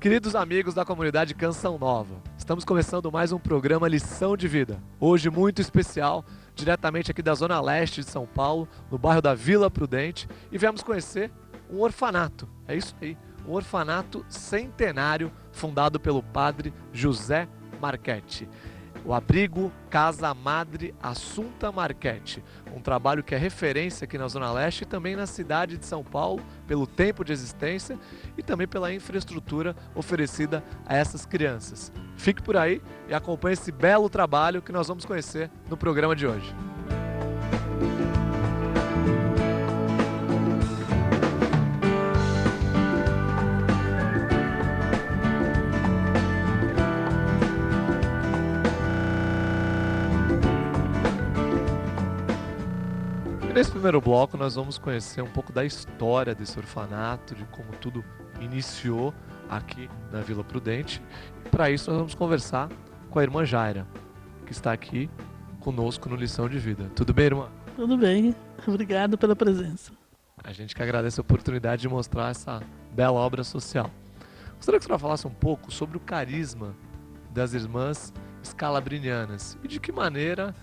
Queridos amigos da comunidade Canção Nova, estamos começando mais um programa Lição de Vida. Hoje muito especial, diretamente aqui da Zona Leste de São Paulo, no bairro da Vila Prudente, e viemos conhecer um orfanato. É isso aí, um orfanato centenário fundado pelo padre José Marchetti. O abrigo Casa Madre Assunta Marchetti, um trabalho que é referência aqui na Zona Leste e também na cidade de São Paulo, pelo tempo de existência e também pela infraestrutura oferecida a essas crianças. Fique por aí e acompanhe esse belo trabalho que nós vamos conhecer no programa de hoje. Nesse primeiro bloco nós vamos conhecer um pouco da história desse orfanato, de como tudo iniciou aqui na Vila Prudente. E para isso nós vamos conversar com a irmã Jaira, que está aqui conosco no Lição de Vida. Tudo bem, irmã? Tudo bem, obrigado pela presença. A gente que agradece a oportunidade de mostrar essa bela obra social. Gostaria que a senhora falasse um pouco sobre o carisma das irmãs scalabrinianas e de que maneira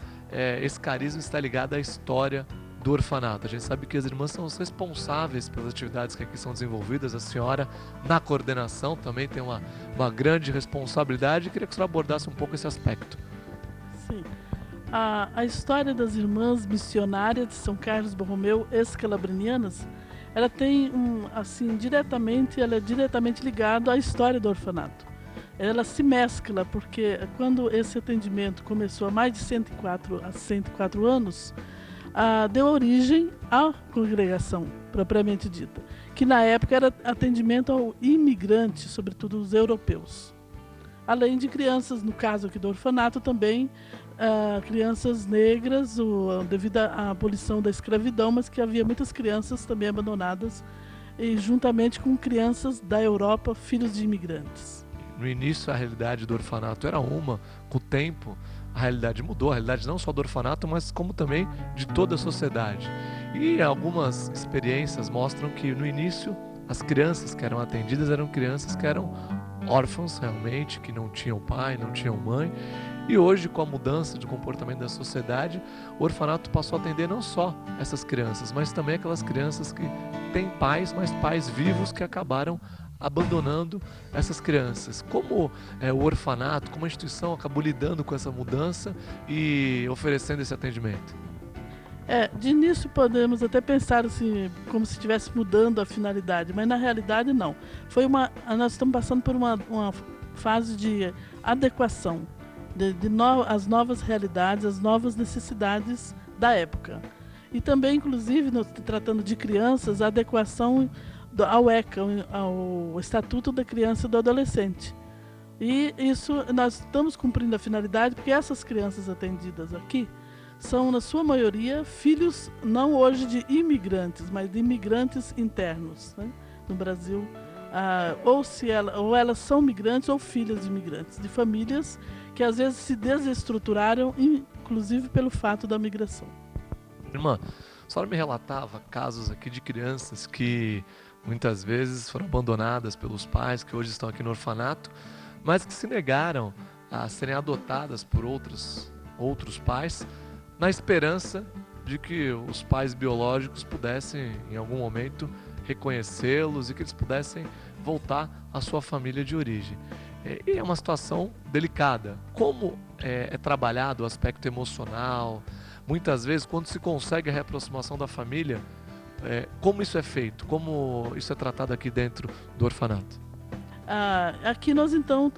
esse carisma está ligado à história do orfanato. A gente sabe que as irmãs são os responsáveis pelas atividades que aqui são desenvolvidas. A senhora, na coordenação, também tem uma grande responsabilidade. Eu queria que a senhora abordasse um pouco esse aspecto. Sim. A história das irmãs missionárias de São Carlos Borromeu escalabrinianas, ela tem ela é diretamente ligada à história do orfanato. Ela se mescla porque quando esse atendimento começou há mais de 104 anos, deu origem à congregação propriamente dita, que na época era atendimento ao imigrante, sobretudo os europeus. Além de crianças, no caso aqui do orfanato, também crianças negras, devido à abolição da escravidão, mas que havia muitas crianças também abandonadas, e juntamente com crianças da Europa, filhos de imigrantes. No início a realidade do orfanato era uma, com o tempo a realidade mudou, a realidade não só do orfanato, mas como também de toda a sociedade. E algumas experiências mostram que no início as crianças que eram atendidas eram crianças que eram órfãos realmente, que não tinham pai, não tinham mãe. E hoje, com a mudança de comportamento da sociedade, o orfanato passou a atender não só essas crianças, mas também aquelas crianças que têm pais, mas pais vivos que acabaram abandonando essas crianças. Como o orfanato, como a instituição acabou lidando com essa mudança e oferecendo esse atendimento? De início podemos até pensar assim, como se estivesse mudando a finalidade, mas na realidade não. Nós estamos passando por uma fase de adequação às novas realidades, às novas necessidades da época. E também, inclusive, tratando de crianças, a adequação ao ECA, ao Estatuto da Criança e do Adolescente. E isso nós estamos cumprindo a finalidade, porque essas crianças atendidas aqui são, na sua maioria, filhos não hoje de imigrantes, mas de imigrantes internos, né, no Brasil. Ou elas são migrantes ou filhas de imigrantes, de famílias que às vezes se desestruturaram, inclusive pelo fato da migração. Irmã, a senhora me relatava casos aqui de crianças que muitas vezes foram abandonadas pelos pais, que hoje estão aqui no orfanato, mas que se negaram a serem adotadas por outros pais, na esperança de que os pais biológicos pudessem, em algum momento, reconhecê-los e que eles pudessem voltar à sua família de origem. E é uma situação delicada. Como é trabalhado o aspecto emocional? Muitas vezes, quando se consegue a reaproximação da família, como isso é feito? Como isso é tratado aqui dentro do orfanato? Aqui nós então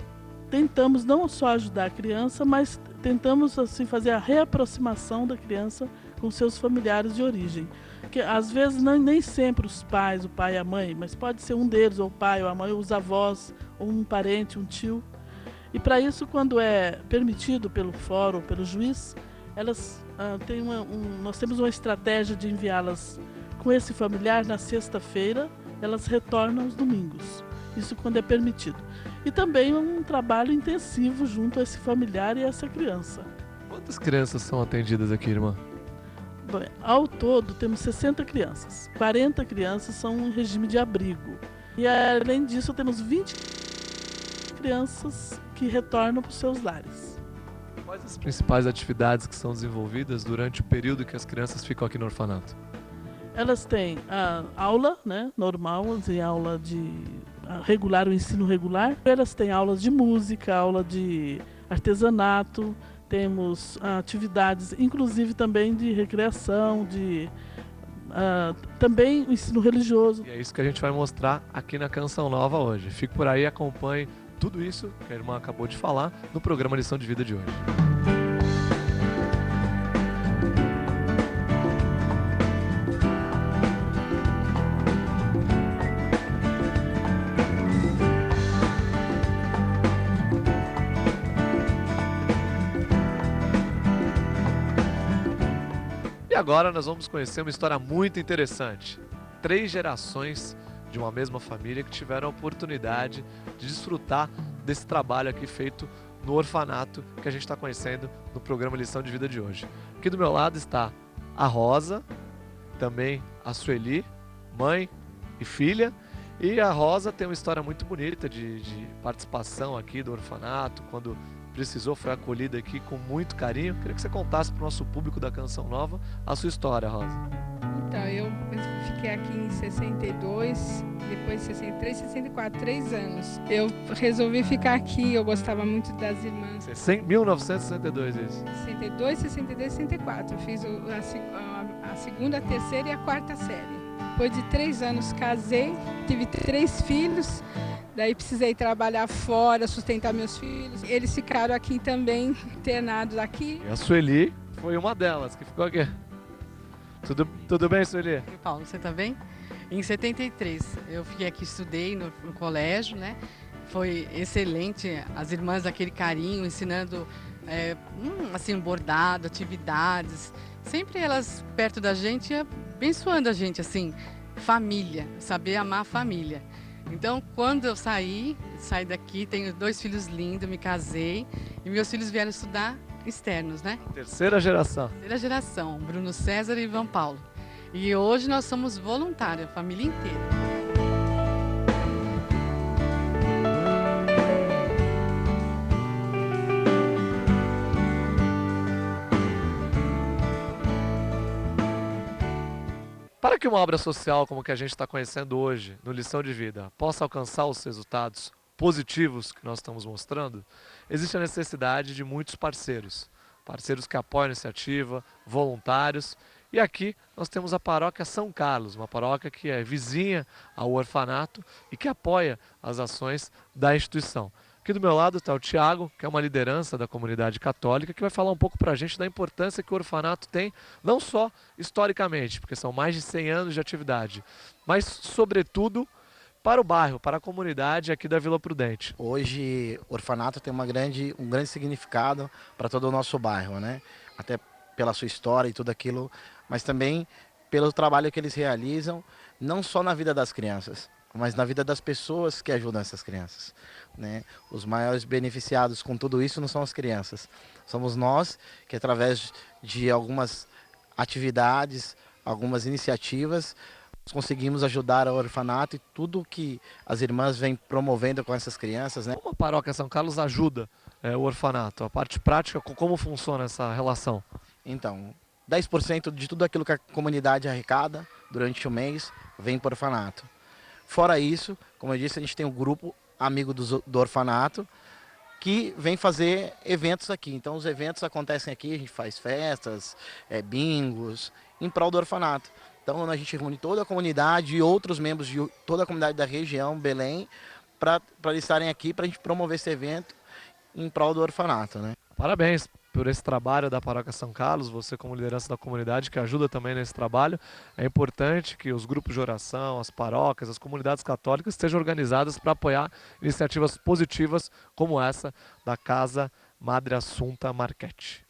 tentamos não só ajudar a criança, mas tentamos assim fazer a reaproximação da criança com seus familiares de origem. Que às vezes nem sempre os pais, o pai e a mãe, mas pode ser um deles, ou o pai ou a mãe, ou os avós, ou um parente, um tio. E para isso, quando é permitido pelo fórum, pelo juiz, elas nós temos uma estratégia de enviá-las com esse familiar na sexta-feira, elas retornam aos domingos. Isso quando é permitido. E também um trabalho intensivo junto a esse familiar e a essa criança. Quantas crianças são atendidas aqui, irmã? Bom, ao todo temos 60 crianças. 40 crianças são em regime de abrigo. E além disso temos 20 crianças que retornam para os seus lares. Quais as principais atividades que são desenvolvidas durante o período que as crianças ficam aqui no orfanato? Elas têm a aula, né, normal, aula de regular, o ensino regular. Elas têm aulas de música, aula de artesanato, temos atividades, inclusive também de recreação, também o ensino religioso. E é isso que a gente vai mostrar aqui na Canção Nova hoje. Fique por aí e acompanhe tudo isso que a irmã acabou de falar no programa Lição de Vida de hoje. E agora nós vamos conhecer uma história muito interessante. 3 gerações de uma mesma família que tiveram a oportunidade de desfrutar desse trabalho aqui feito no orfanato que a gente está conhecendo no programa Lição de Vida de hoje. Aqui do meu lado está a Rosa, também a Sueli, mãe e filha. E a Rosa tem uma história muito bonita de participação aqui do orfanato, quando precisou, foi acolhida aqui com muito carinho. Queria que você contasse para o nosso público da Canção Nova a sua história, Rosa. Então, eu fiquei aqui em 62, depois 63, 64, 3 anos. Eu resolvi ficar aqui, eu gostava muito das irmãs. 1962, isso. 62, 63, 64. Eu fiz a segunda, a terceira e a quarta série. Depois de 3 anos casei, tive 3 filhos. Daí precisei trabalhar fora, sustentar meus filhos. Eles ficaram aqui também, internados aqui. E a Sueli foi uma delas que ficou aqui. Tudo bem, Sueli? E Paulo, você tá bem? Em 73, eu fiquei aqui, estudei no colégio, né? Foi excelente, as irmãs, aquele carinho, ensinando assim, bordado, atividades. Sempre elas perto da gente, abençoando a gente, assim, família, saber amar a família. Então, quando eu saí daqui, tenho 2 filhos lindos, me casei e meus filhos vieram estudar externos, né? Terceira geração. Terceira geração, Bruno César e Ivan Paulo. E hoje nós somos voluntários, a família inteira. Para que uma obra social como que a gente está conhecendo hoje, no Lição de Vida, possa alcançar os resultados positivos que nós estamos mostrando, existe a necessidade de muitos parceiros. Parceiros que apoiam a iniciativa, voluntários. E aqui nós temos a paróquia São Carlos, uma paróquia que é vizinha ao orfanato e que apoia as ações da instituição. Aqui do meu lado está o Tiago, que é uma liderança da comunidade católica, que vai falar um pouco para a gente da importância que o orfanato tem, não só historicamente, porque são mais de 100 anos de atividade, mas, sobretudo, para o bairro, para a comunidade aqui da Vila Prudente. Hoje, o orfanato tem um grande significado para todo o nosso bairro, né? Até pela sua história e tudo aquilo, mas também pelo trabalho que eles realizam, não só na vida das crianças, mas na vida das pessoas que ajudam essas crianças, né? Os maiores beneficiados com tudo isso não são as crianças, somos nós que através de algumas atividades, algumas iniciativas, conseguimos ajudar o orfanato e tudo que as irmãs vêm promovendo com essas crianças, né? Como a paróquia São Carlos ajuda o orfanato? A parte prática, como funciona essa relação? Então, 10% de tudo aquilo que a comunidade arrecada durante o mês vem para o orfanato. Fora isso, como eu disse, a gente tem um grupo amigo do orfanato que vem fazer eventos aqui. Então os eventos acontecem aqui, a gente faz festas, bingos, em prol do orfanato. Então a gente reúne toda a comunidade e outros membros de toda a comunidade da região, Belém, para eles estarem aqui, para a gente promover esse evento em prol do orfanato, né? Parabéns por esse trabalho da Paróquia São Carlos, você como liderança da comunidade que ajuda também nesse trabalho. É importante que os grupos de oração, as paróquias, as comunidades católicas estejam organizadas para apoiar iniciativas positivas como essa da Casa Madre Assunta Marchetti.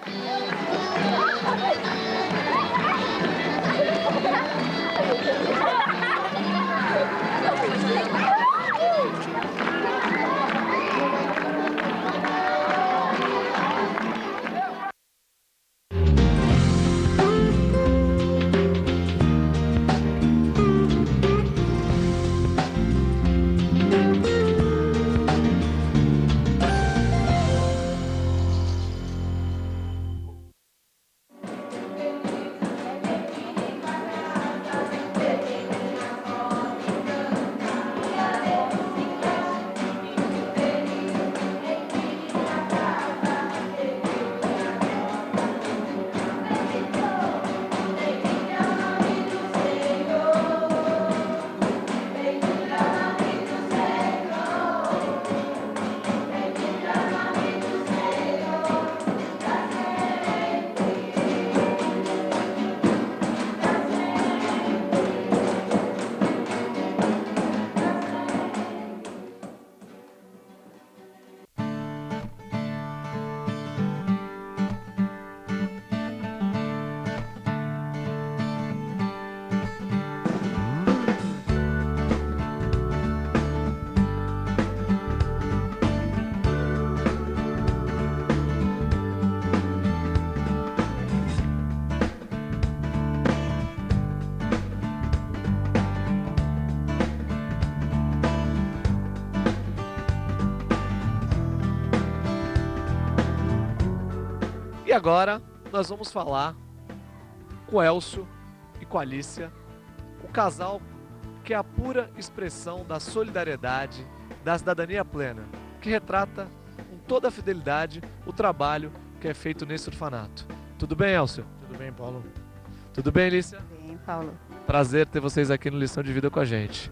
agora nós vamos falar com o Elcio e com a Alicia, o casal que é a pura expressão da solidariedade, da cidadania plena, que retrata com toda a fidelidade o trabalho que é feito nesse orfanato. Tudo bem, Elcio? Tudo bem, Paulo? Tudo bem, Alicia? Bem, Paulo. Prazer ter vocês aqui no Lição de Vida com a gente.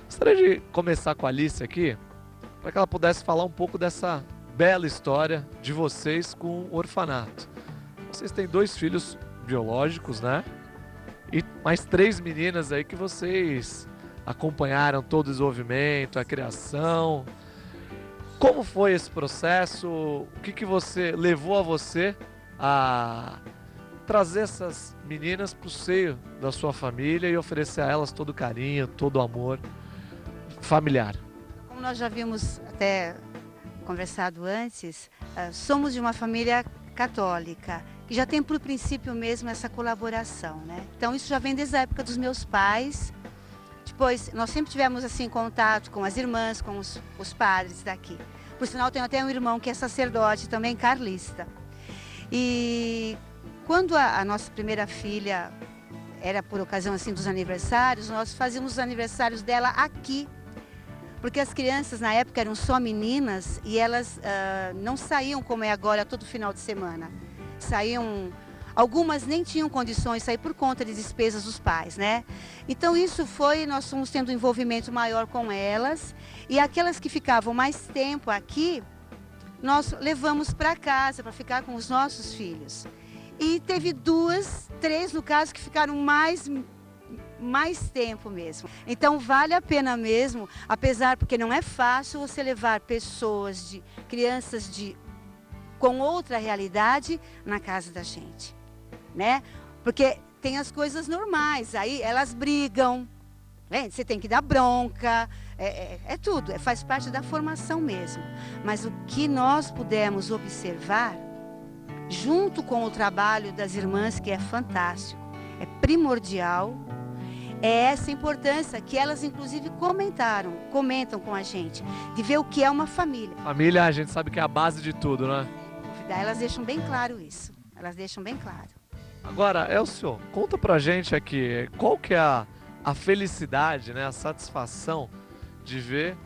Gostaria de começar com a Alicia aqui, para que ela pudesse falar um pouco dessa bela história de vocês com o orfanato. Vocês têm 2 filhos biológicos, né? E mais 3 meninas aí que vocês acompanharam todo o desenvolvimento, a criação. Como foi esse processo? O que você levou a você a trazer essas meninas para o seio da sua família e oferecer a elas todo o carinho, todo o amor familiar? Como nós já havíamos até conversado antes, somos de uma família católica, que já tem por princípio mesmo essa colaboração, né? Então isso já vem desde a época dos meus pais. Depois, nós sempre tivemos assim contato com as irmãs, com os padres daqui. Por sinal, tenho até um irmão que é sacerdote, também carlista. E quando a nossa primeira filha era por ocasião assim dos aniversários, nós fazíamos os aniversários dela aqui. Porque as crianças na época eram só meninas e elas não saíam como é agora todo final de semana. Saíam, algumas nem tinham condições de sair por conta de despesas dos pais, né? Então isso foi, nós fomos tendo um envolvimento maior com elas e aquelas que ficavam mais tempo aqui, nós levamos para casa para ficar com os nossos filhos. E teve 2, 3 no caso que ficaram mais tempo mesmo. Então vale a pena mesmo, apesar porque não é fácil você levar pessoas, crianças com outra realidade na casa da gente, né? Porque tem as coisas normais, aí elas brigam, né? Você tem que dar bronca, é tudo, faz parte da formação mesmo. Mas o que nós pudemos observar, junto com o trabalho das irmãs, que é fantástico, é primordial, é essa importância que elas inclusive comentam com a gente, de ver o que é uma família. Família, a gente sabe que é a base de tudo, né? Elas deixam bem claro isso, elas deixam bem claro. Agora, Elcio, conta pra gente aqui, qual que é a felicidade, né, a satisfação de ver